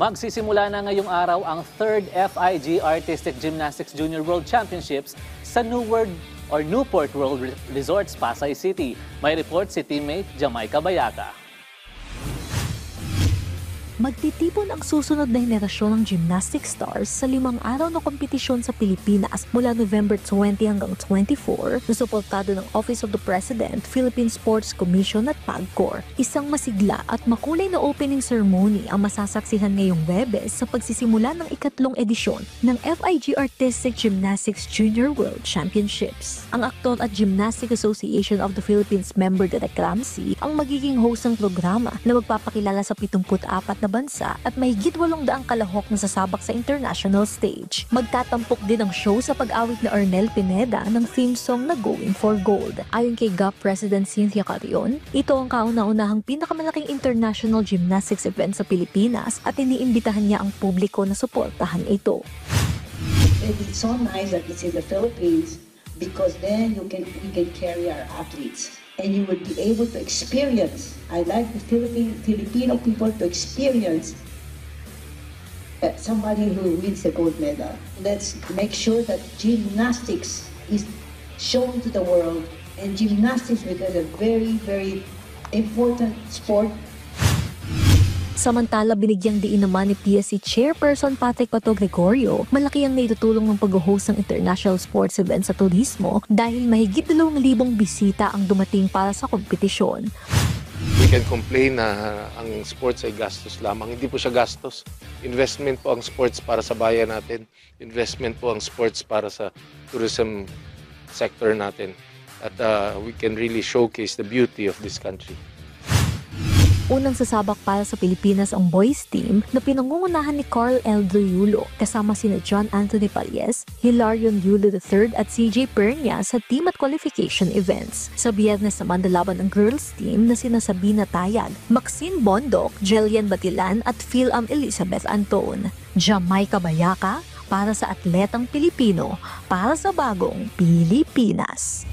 Magsisimula na ngayong araw ang 3rd FIG Artistic Gymnastics Junior World Championships sa Newport World Resorts, Pasay City. May report si teammate Jamaica Bayaca. Magtitipon ang susunod na henerasyon ng gymnastic stars sa 5 araw na kompetisyon sa Pilipinas mula November 20 hanggang 24 na suportado ng Office of the President, Philippine Sports Commission at PAGCOR. Isang masigla at makulay na opening ceremony ang masasaksihan ngayong Webes sa pagsisimula ng ikatlong edisyon ng FIG Artistic Gymnastics Junior World Championships. Ang Aktor at Gymnastic Association of the Philippines member Direk Ramsey ang magiging host ng programa na magpapakilala sa 74 na bansa at mahigit 800 kalahok na sasabak sa international stage. Magtatampok din ang show sa pag-awit na Ernel Pineda ng theme song na Going for Gold. Ayon kay GAP President Cynthia Carrion, ito ang kauna-unahang pinakamalaking international gymnastics event sa Pilipinas at iniimbitahan niya ang publiko na suportahan ito. It's so nice that it's in the Philippines because then we can carry our athletes. And you would be able to experience. I like the Filipino people to experience somebody who wins the gold medal. Let's make sure that gymnastics is shown to the world, and gymnastics becomes a very, very important sport. Samantala, binigyang diin naman ni PSC Chairperson Patrick Pato Gregorio, malaki ang naitutulong ng pag-host ng international sports event sa turismo dahil mahigit 2,000 bisita ang dumating para sa kompetisyon. We can complain na ang sports ay gastos lamang. Hindi po siya gastos. Investment po ang sports para sa bayan natin. Investment po ang sports para sa tourism sector natin. At we can really showcase the beauty of this country. Unang sasabak para sa Pilipinas ang boys team na pinangungunahan ni Carl Eldriulo kasama sina John Anthony Palles, Hilarion Yulo III at CJ Pernia sa team at qualification events. Sa Biyernes naman lalaban ang girls team na sina Sabina Tayag, Maxine Bondok, Jillian Batilan at Philam Elizabeth Anton. Jamaica Bayaca para sa atletang Pilipino para sa bagong Pilipinas.